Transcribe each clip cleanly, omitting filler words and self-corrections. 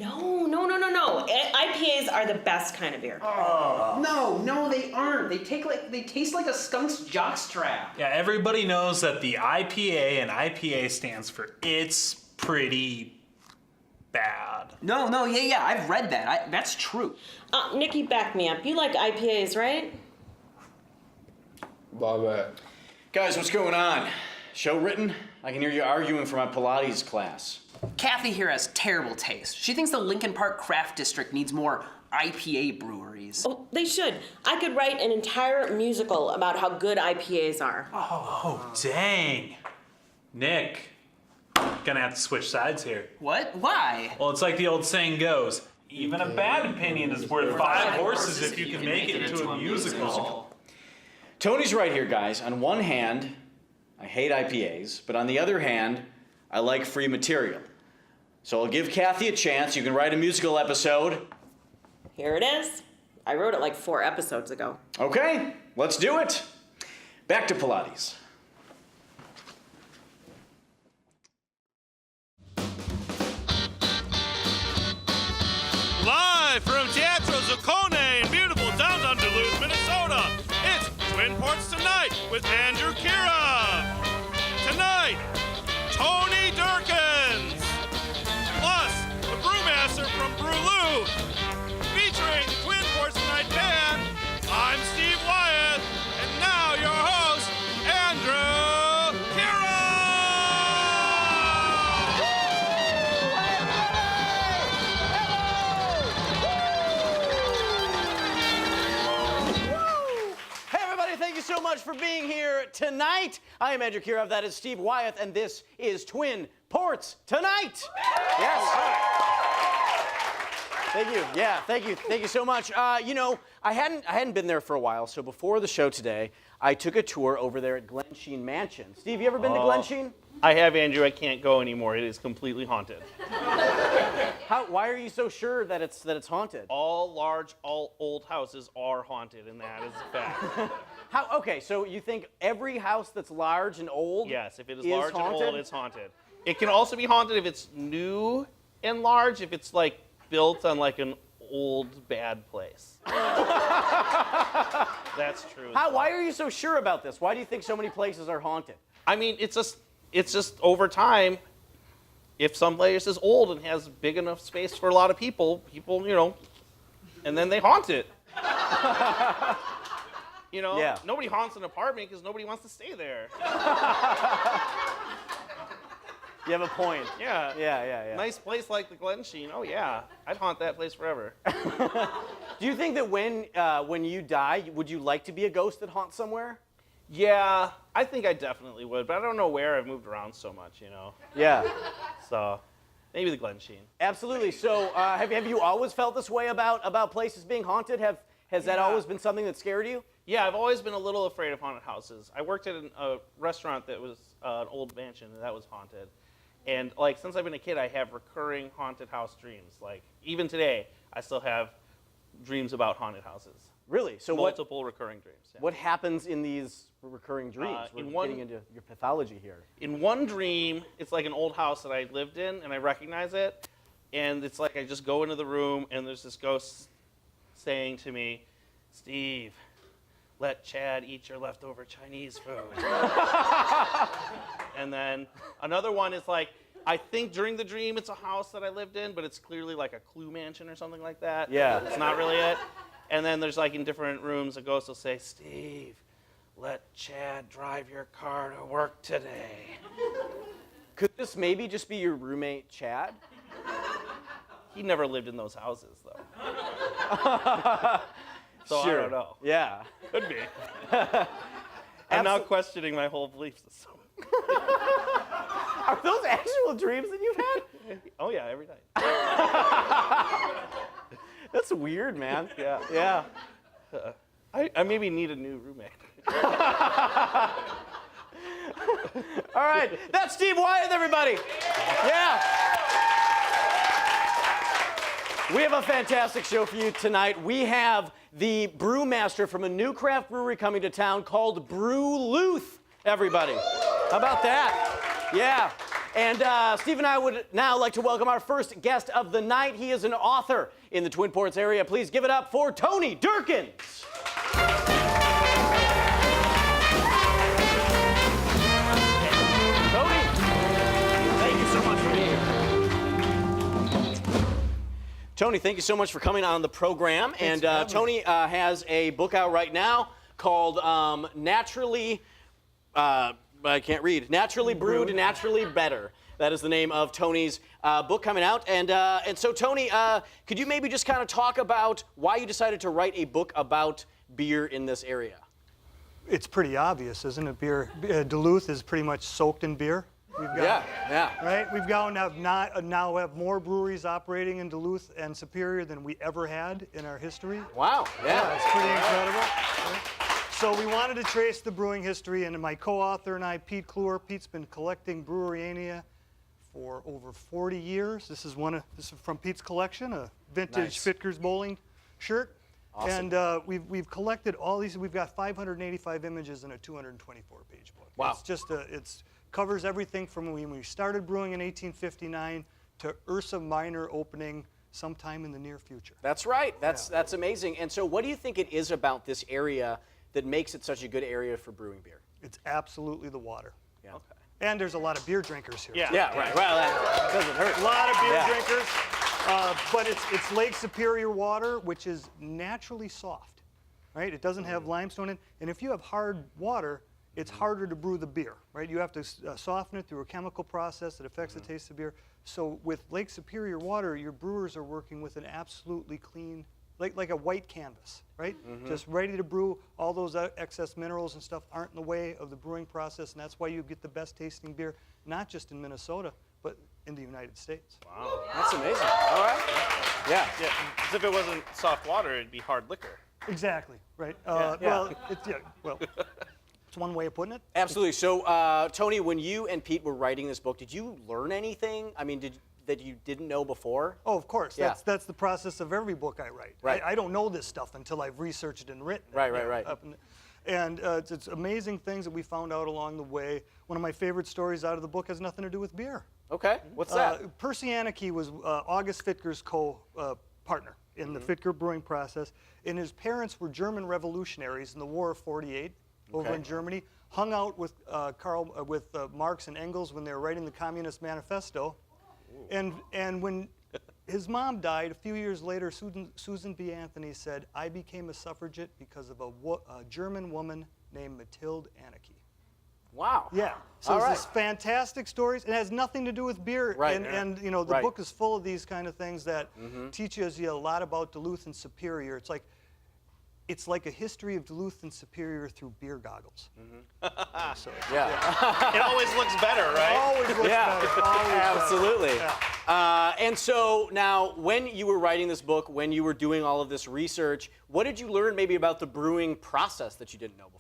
No. IPAs are the best kind of beer. Oh. No, they aren't. They taste like a skunk's jockstrap. Yeah, everybody knows that the IPA and IPA stands for It's Pretty Bad. No, yeah, I've read that. That's true. Nikki, back me up. You like IPAs, right? Love it. Guys, what's going on? Show written? I can hear you arguing for my Pilates class. Kathy here has terrible taste. She thinks the Lincoln Park Craft District needs more IPA breweries. Oh, they should. I could write an entire musical about how good IPAs are. Oh, dang. Nick, gonna have to switch sides here. What? Why? Well, it's like the old saying goes, even a bad opinion is worth 5 horses if you can make it into a musical. Tony's right here, guys. On one hand, I hate IPAs, but on the other hand, I like free material. So I'll give Kathy a chance. You can write a musical episode. Here it is. I wrote it like 4 episodes ago. Okay, let's do it. Back to Pilates. Live from Teatro Zuccone in beautiful downtown Duluth, Minnesota, it's Twin Ports Tonight with Andrew Kira. Tonight, Tony Dierckins, plus the brewmaster from Brewloo, featuring the Twin Ports Tonight band. I'm Steve Wyeth, and now your host, Andrew Kira. Hey everybody, thank you so much for being here tonight. I am Andrew Kirov, that is Steve Wyeth, and this is Twin Ports Tonight. Yes. Thank you. Yeah, thank you so much. You know, I hadn't been there for a while, so before the show today, I took a tour over there at Glensheen Mansion. Steve, you ever been to Glensheen? I have, Andrew. I can't go anymore. It is completely haunted. Why are you so sure that it's haunted? All old houses are haunted, and that is a fact. Okay, so you think every house that's large and old Yes, if it is is large haunted? and old, it's haunted. It can also be haunted if it's new and large, if it's like built on like an old bad place. That's true. Why are you so sure about this? Why do you think so many places are haunted? I mean, it's just over time. If some place is old and has big enough space for a lot of people, you know, and then they haunt it. You know, Yeah. Nobody haunts an apartment because nobody wants to stay there. You have a point. Yeah. Yeah. Nice place like the Glensheen. Oh yeah, I'd haunt that place forever. Do you think that when you die, would you like to be a ghost that haunts somewhere? Yeah, I think I definitely would, but I don't know where. I've moved around so much, you know. Yeah. So maybe the Glensheen. Absolutely. So have you always felt this way about places being haunted? Has that always been something that scared you? Yeah, I've always been a little afraid of haunted houses. I worked at a restaurant that was an old mansion, and that was haunted. And like since I've been a kid, I have recurring haunted house dreams. Like even today, I still have dreams about haunted houses. Really? So multiple recurring dreams. Yeah. what happens in these recurring dreams? We're getting into your pathology here. In one dream, it's like an old house that I lived in, and I recognize it. And it's like I just go into the room, and there's this ghost saying to me, "Steve, let Chad eat your leftover Chinese food." And then another one is like, I think during the dream it's a house that I lived in, but it's clearly like a Clue mansion or something like that. Yeah. It's not really it. And then there's like in different rooms, a ghost will say, "Steve, let Chad drive your car to work today." Could this maybe just be your roommate, Chad? He never lived in those houses, though. So Sure. I don't know. Yeah. Could be. I'm now questioning my whole belief system. Are those actual dreams that you've had? Oh, yeah, every night. That's weird, man. Yeah. Yeah. I maybe need a new roommate. All right. That's Steve Wyeth, everybody. Yeah. We have a fantastic show for you tonight. We have the brewmaster from a new craft brewery coming to town called Brewloo, everybody. How about that? Yeah. And Steve and I would now like to welcome our first guest of the night. He is an author in the Twin Ports area. Please give it up for Tony Dierckins. Tony, thank you so much for being here. Tony, thank you so much for coming on the program. And Tony has a book out right now called Naturally Brewed, Naturally Better. That is the name of Tony's book coming out. And so, Tony, could you maybe just kind of talk about why you decided to write a book about beer in this area? It's pretty obvious, isn't it? Beer, Duluth is pretty much soaked in beer. We've got, right? We've got now have more breweries operating in Duluth and Superior than we ever had in our history. Wow. Yeah. It's pretty incredible. Right? So we wanted to trace the brewing history, and my co-author and I, Pete Kluwer, Pete's been collecting Breweryania for over 40 years. This is from Pete's collection, a vintage Fitkers bowling shirt. Awesome. And we've collected all these. We've got 585 images in a 224-page book. Wow. It's just covers everything from when we started brewing in 1859 to Ursa Minor opening sometime in the near future. That's right. That's amazing. And so, what do you think it is about this area that makes it such a good area for brewing beer? It's absolutely the water. Yeah. Okay. And there's a lot of beer drinkers here. Yeah. Yeah. Right. Well, that doesn't hurt. A lot of beer drinkers. But it's Lake Superior water, which is naturally soft, right? It doesn't have limestone in it. And if you have hard water, it's harder to brew the beer, right? You have to soften it through a chemical process that affects the taste of beer. So with Lake Superior water, your brewers are working with an absolutely clean, like a white canvas, right? Just ready to brew. All those excess minerals and stuff aren't in the way of the brewing process, and that's why you get the best tasting beer, not just in Minnesota, but in the United States. Wow. That's amazing. All right. Yeah. Yeah. Because if it wasn't soft water, it'd be hard liquor. Exactly, right? Well, it's one way of putting it. Absolutely. So, Tony, when you and Pete were writing this book, did you learn anything? I mean, that you didn't know before? Oh, of course. Yeah. That's the process of every book I write. Right. I don't know this stuff until I've researched and written it. Right. And it's amazing things that we found out along the way. One of my favorite stories out of the book has nothing to do with beer. Okay. What's that? Percy Anarchy was August Fitker's co-partner in the Fitker brewing process, and his parents were German revolutionaries in the War of '48 over in Germany. Hung out with Marx and Engels when they were writing the Communist Manifesto, and when his mom died a few years later, Susan B. Anthony said, "I became a suffragette because of a German woman named Mathilde Anarchy." Wow. Yeah. So All it's right. this fantastic stories. It has nothing to do with beer. Right. And you know, the book is full of these kind of things that teaches you a lot about Duluth and Superior. It's like a history of Duluth and Superior through beer goggles. Yeah. It always looks better, right? Always looks better. Always Absolutely. better. Yeah. And so now, when you were writing this book, when you were doing all of this research, what did you learn maybe about the brewing process that you didn't know before?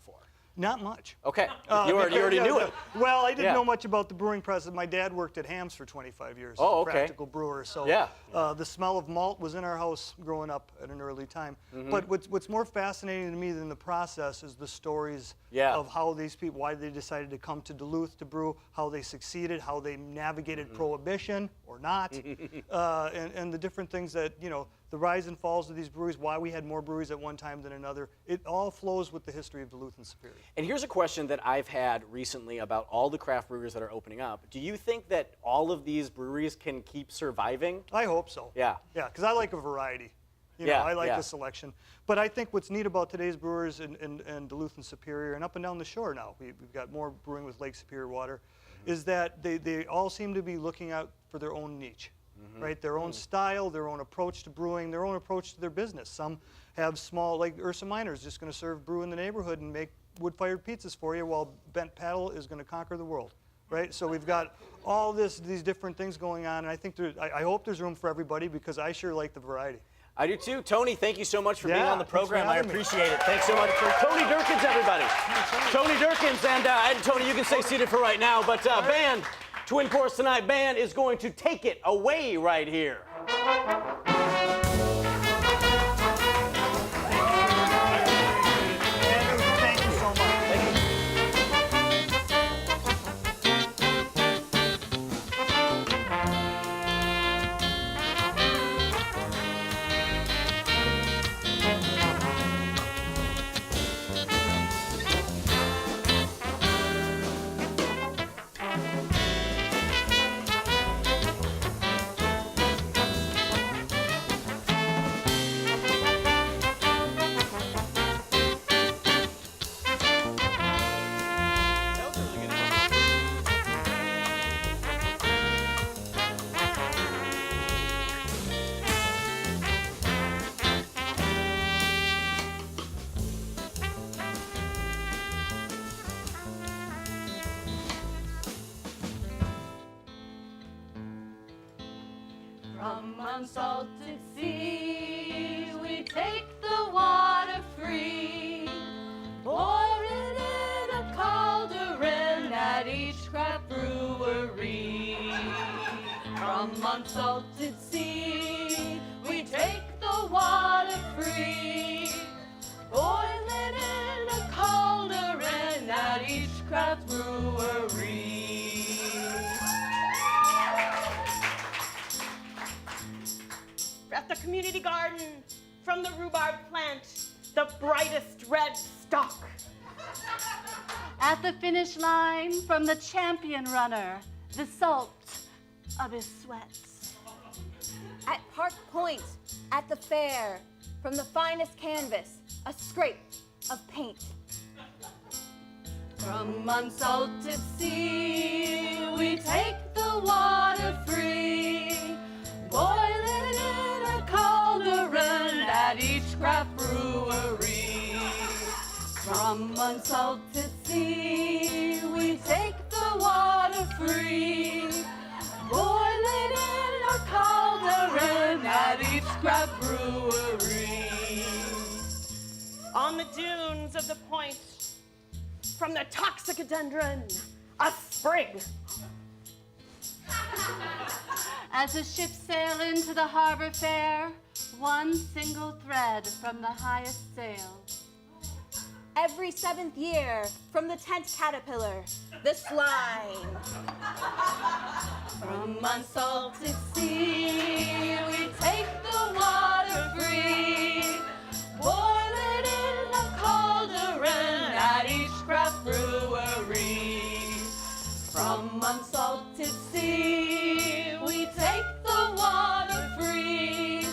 Not much. Okay. You already knew it. Well, I didn't Yeah. know much about the brewing process. My dad worked at Hams for 25 years as Oh, a okay. practical brewer. So Yeah. the smell of malt was in our house growing up at an early time. But what's more fascinating to me than the process is the stories of how these people, why they decided to come to Duluth to brew, how they succeeded, how they navigated prohibition or not, and the different things that, you know, the rise and falls of these breweries, why we had more breweries at one time than another. It all flows with the history of Duluth and Superior. And here's a question that I've had recently about all the craft breweries that are opening up. Do you think that all of these breweries can keep surviving? I hope so. Yeah. Yeah, because I like a variety. You know, I like the selection. But I think what's neat about today's brewers in Duluth and Superior and up and down the shore now, we've got more brewing with Lake Superior water, is that they all seem to be looking out for their own niche. Right, their own style, their own approach to brewing, their own approach to their business. Some have small, like Ursa Minor is just going to serve brew in the neighborhood and make wood-fired pizzas for you, while Bent Paddle is going to conquer the world. Right, so we've got all these different things going on, and I think I hope there's room for everybody because I sure like the variety. I do too. Tony, thank you so much for being on the thanks for program. I having me. appreciate it. Thanks so much. Tony Dierckins, everybody. Tony Dierckins, and Tony, you can stay seated for right now, but band, Twin Ports Tonight band is going to take it away right here. Thank you so much. unsalted sea, we take the water free, pour it in a cauldron at each craft brewery. From unsalted sea, we take the water free, boil it in a cauldron at each craft brewery. At the community garden, from the rhubarb plant, the brightest red stalk. At the finish line, from the champion runner, the salt of his sweats. At Park Point, at the fair, from the finest canvas, a scrape of paint. From unsalted sea, we take the water free, boil it in a cauldron at each craft brewery. From unsalted sea, we take the water free, boil it in a cauldron at each craft brewery. On the dunes of the point, from the toxicodendron, a sprig. As the ships sail into the harbor fair, one single thread from the highest sail. Every 7th year, from the tent caterpillar, the slime. From unsalted sea, we take the water free, boil it in a cauldron at each craft brewery. From unsalted sea, we take the water free,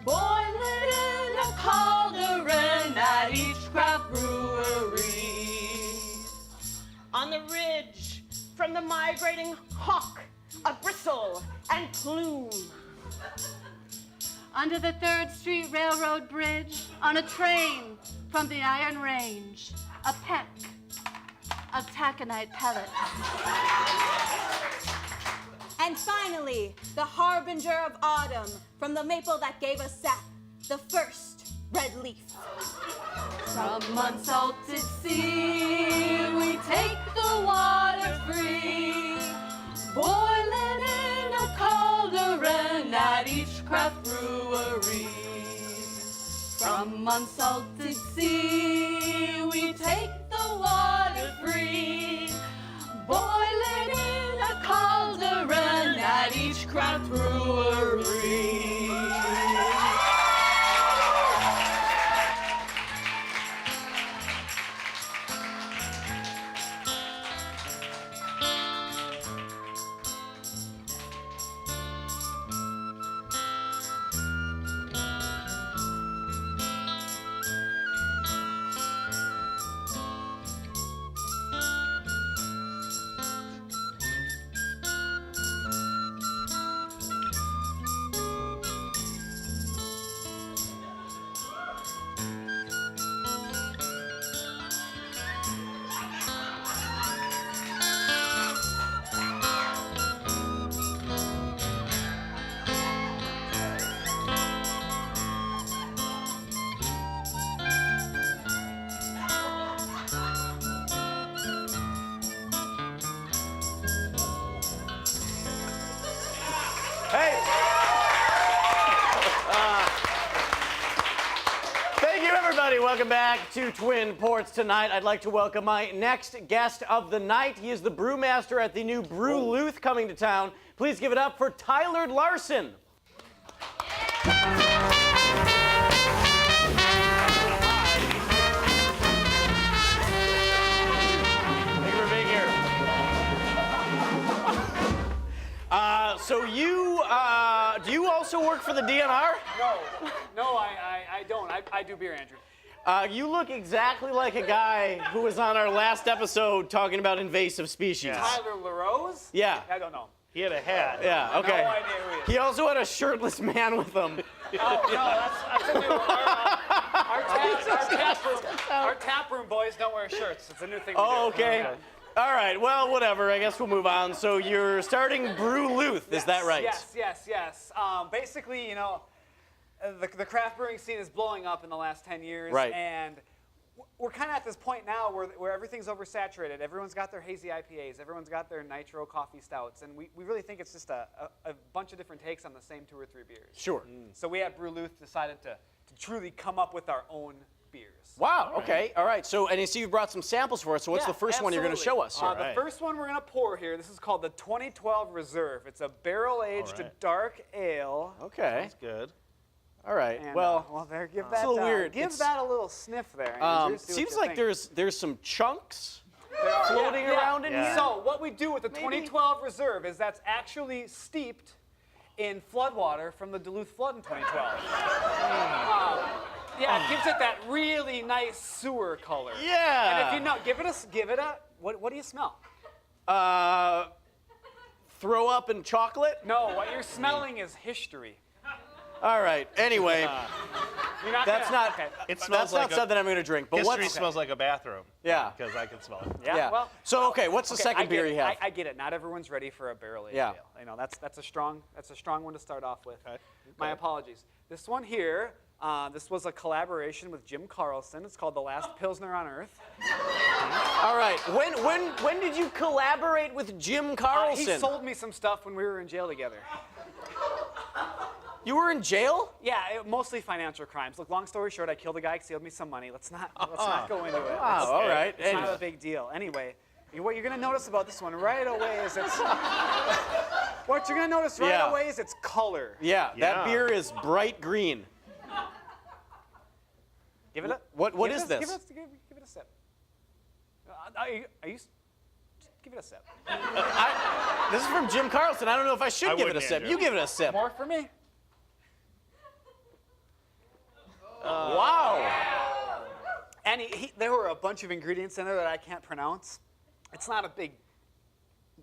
boil it in a cauldron at each craft brewery. On the ridge, from the migrating hawk, a bristle and plume. Under the 3rd Street Railroad Bridge, on a train from the Iron Range, a peck of taconite pellets. And finally, the harbinger of autumn, from the maple that gave us sap, the first red leaf. From unsalted sea, we take the water free, boil it in a cauldron at each craft brewery. From unsalted sea, we take the water free, boil it in a cauldron at each craft brewery. Hey! Thank you, everybody. Welcome back to Twin Ports Tonight. I'd like to welcome my next guest of the night. He is the brewmaster at the new Brew Luth coming to town. Please give it up for Tyler Larson. Thank you for being here. So you, do you also work for the DNR? No, I don't. I do beer, Andrew. You look exactly like a guy who was on our last episode talking about invasive species. Tyler LaRose? Yeah. I don't know. He had a hat. Yeah, okay. No idea who he is. He also had a shirtless man with him. Oh, no, that's a new one. Our tap room boys don't wear shirts. It's a new thing we do. Oh, okay. All right, well, whatever. I guess we'll move on. So you're starting Brew Luth, is that right? Yes. Basically, you know, the craft brewing scene is blowing up in the last 10 years. Right. And we're kind of at this point now where everything's oversaturated. Everyone's got their hazy IPAs. Everyone's got their nitro coffee stouts. And we really think it's just a bunch of different takes on the same 2 or 3 beers. Sure. So we at Brew Luth decided to truly come up with our own beers. Wow, okay, all right. So, and you see you brought some samples for us. So what's the first one you're going to show us? The first one we're going to pour here, this is called the 2012 Reserve. It's a barrel-aged dark ale. Okay. That's good. All right. And, well, there, give that a little weird. Give that a little sniff there. Andrew. See what seems you like think. there's some chunks floating around in here. So what we do with the 2012 Reserve is that's actually steeped in floodwater from the Duluth flood in 2012. Yeah, it gives it that really nice sewer color. Yeah. And if you know, give it a. What do you smell? Throw up and chocolate? No, what you're smelling is history. All right. Anyway, that's not. Okay. It That's smells like not something I'm going to drink. But history what's smells like a bathroom. Yeah. Because I can smell it. Yeah. Well, so okay, what's the second beer you have? I get it. Not everyone's ready for a barrel-aged Yeah. ale. You know, that's a strong one to start off with. Okay. My apologies. This one here, this was a collaboration with Jim Carlson. It's called The Last Pilsner on Earth. All right. When did you collaborate with Jim Carlson? He sold me some stuff when we were in jail together. You were in jail? Yeah, mostly financial crimes. Look, long story short, I killed a guy, he owed me some money. Let's not go into it. Wow, all right. It's not a big deal. Anyway, what you're gonna notice about this one right away is its its color. Yeah, that beer is bright green. Give it a. What is this? Give it a sip. Are you? Just give it a sip. This is from Jim Carlson. I don't know if I should give it a sip. You give it a sip. More for me. Wow. And there were a bunch of ingredients in there that I can't pronounce. It's not a big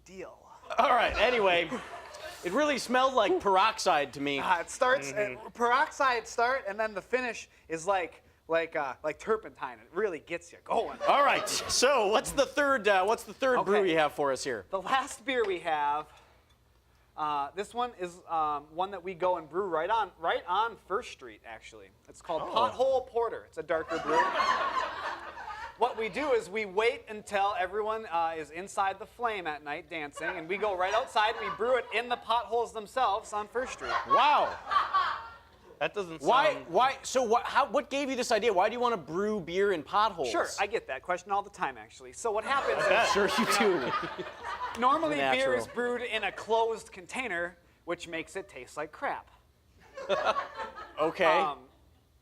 deal. All right. Anyway, it really smelled like peroxide to me. It starts peroxide start, and then the finish is like turpentine. It really gets you going. All right. So what's the third brew you have for us here? The last beer we have. This one is one that we go and brew right on First Street, actually. It's called Pothole Porter. It's a darker brew. What we do is we wait until everyone is inside the flame at night dancing, and we go right outside and we brew it in the potholes themselves on First Street. Wow. That doesn't sound... Why? So what gave you this idea? Why do you want to brew beer in potholes? Sure, I get that question all the time, actually. So what happens is... Sure you do. Normally, beer is brewed in a closed container, which makes it taste like crap. Okay.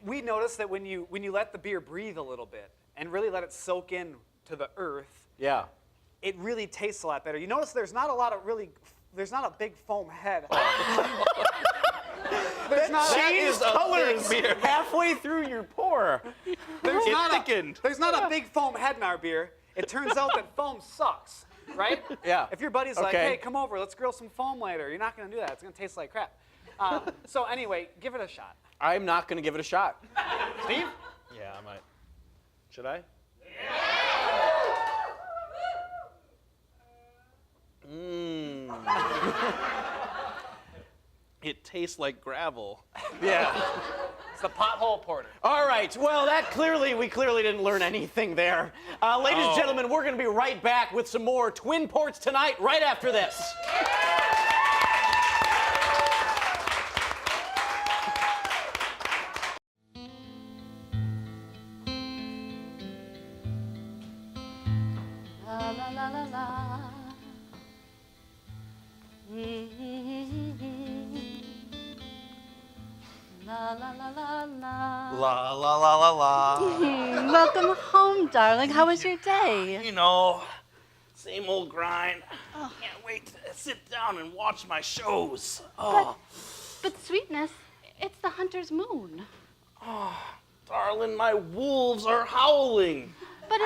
We noticed that when you let the beer breathe a little bit and really let it soak in to the earth, it really tastes a lot better. You notice there's not a big foam head. There's not colors halfway through your pour. There's not a big foam head in our beer. It turns out that foam sucks, right? Yeah. If your buddy's like, hey, come over, let's grill some foam later, you're not going to do that. It's going to taste like crap. So anyway, give it a shot. I'm not going to give it a shot. Steve? Yeah, I might. Should I? It tastes like gravel. Yeah. It's the Pothole Porter. All right. Well, we clearly didn't learn anything there. Ladies and gentlemen, we're going to be right back with some more Twin Ports Tonight right after this. La la la la la. La la la la la. La la la la la. Welcome home, darling. How was your day? You know, same old grind. Can't wait to sit down and watch my shows. Oh, But sweetness, it's the hunter's moon. darling, my wolves are howling. But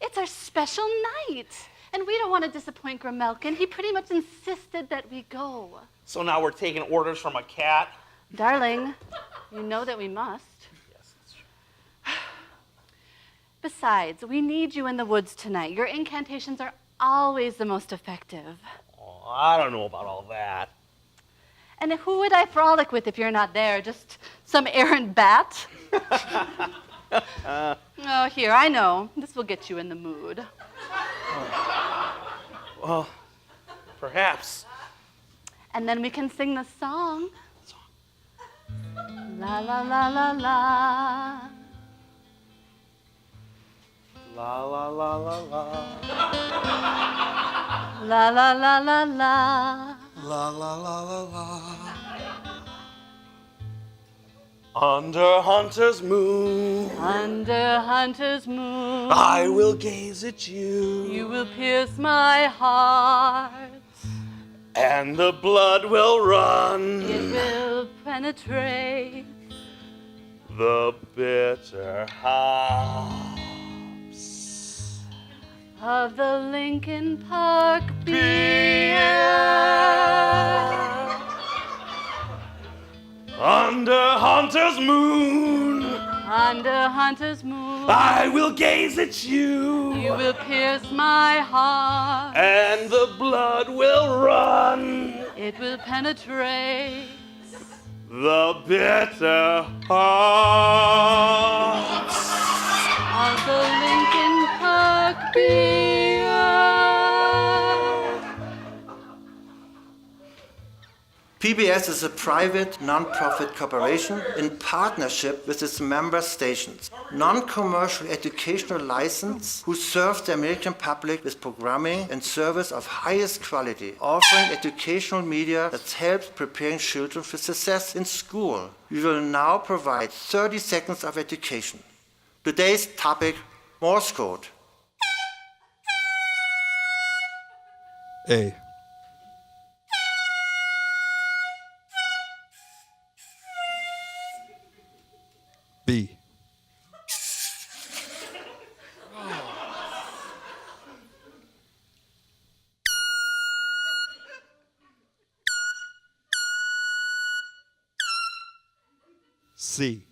it's our special night. And we don't want to disappoint Grimelkin. He pretty much insisted that we go. So now we're taking orders from a cat? Darling, you know that we must. Yes, that's true. Besides, we need you in the woods tonight. Your incantations are always the most effective. Oh, I don't know about all that. And who would I frolic with if you're not there? Just some errant bat? Oh, here, I know. This will get you in the mood. Well, perhaps. And then we can sing the song. La la la la la. La la la la la. La la la la la. La la la la la. Under Hunter's moon, Under Hunter's moon, I will gaze at you, you will pierce my heart. and the blood will run. It will penetrate The bitter hops of the Lincoln Park beer. Under Hunter's moon, Under Hunter's moon, I will gaze at you, you will pierce my heart. and the blood will run. It will penetrate The bitter hops. of the Lincoln Park beer. PBS is a private, non-profit corporation in partnership with its member stations. Non-commercial educational license who serve the American public with programming and service of highest quality, offering educational media that helps preparing children for success in school. We will now provide 30 seconds of education. Today's topic, Morse code. A. B. C.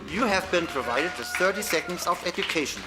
You have been provided with 30 seconds of education.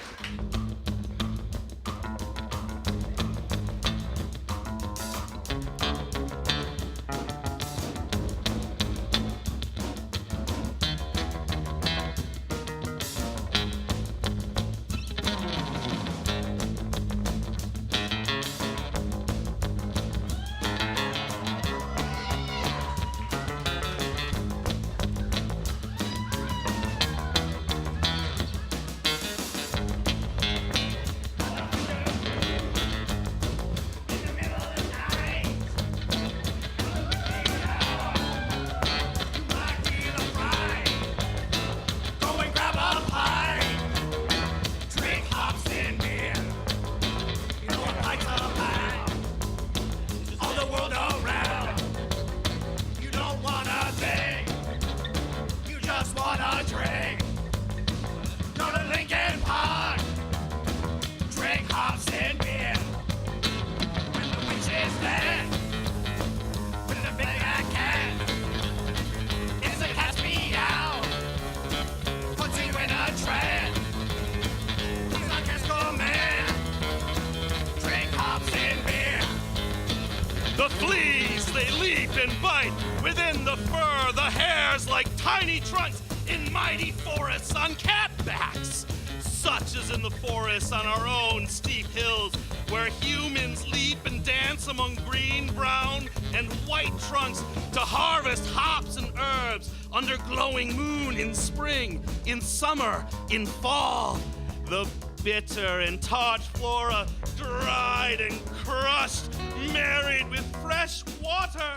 The fleas, they leap and bite within the fur, the hairs like tiny trunks in mighty forests on cat backs. Such as in the forests on our own steep hills, where humans leap and dance among green, brown, and white trunks to harvest hops and herbs under glowing moon in spring, in summer, in fall. The bitter and tart flora, dried and crushed, married with fresh water,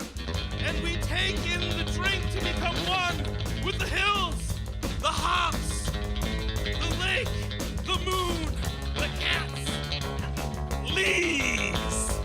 and we take in the drink to become one with the hills, the hops, the lake, the moon, the cats, and the leaves.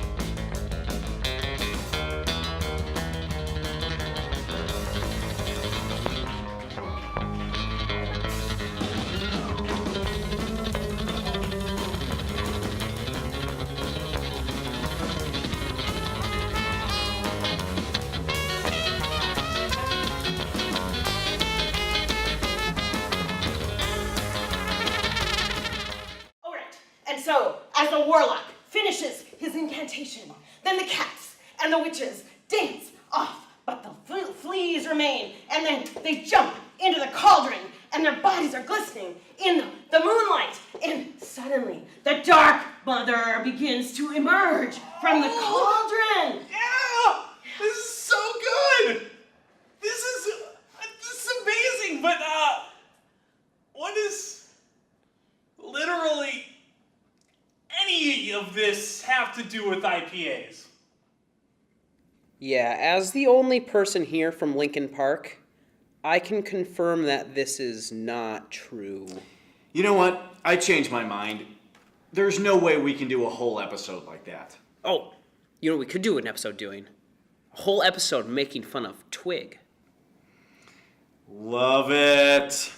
And so, as the warlock finishes his incantation, then the cats and the witches dance off, but the fleas remain, and then they jump into the cauldron, and their bodies are glistening in the moonlight, and suddenly the Dark Mother begins to emerge from the cauldron. Yeah! This is so good! This is amazing, but what does literally any of this have to do with IPAs? Yeah, as the only person here from Lincoln Park, I can confirm that this is not true. You know what? I changed my mind. There's no way we can do a whole episode like that. Oh, you know what we could do an episode doing? A whole episode making fun of Twig. Love it.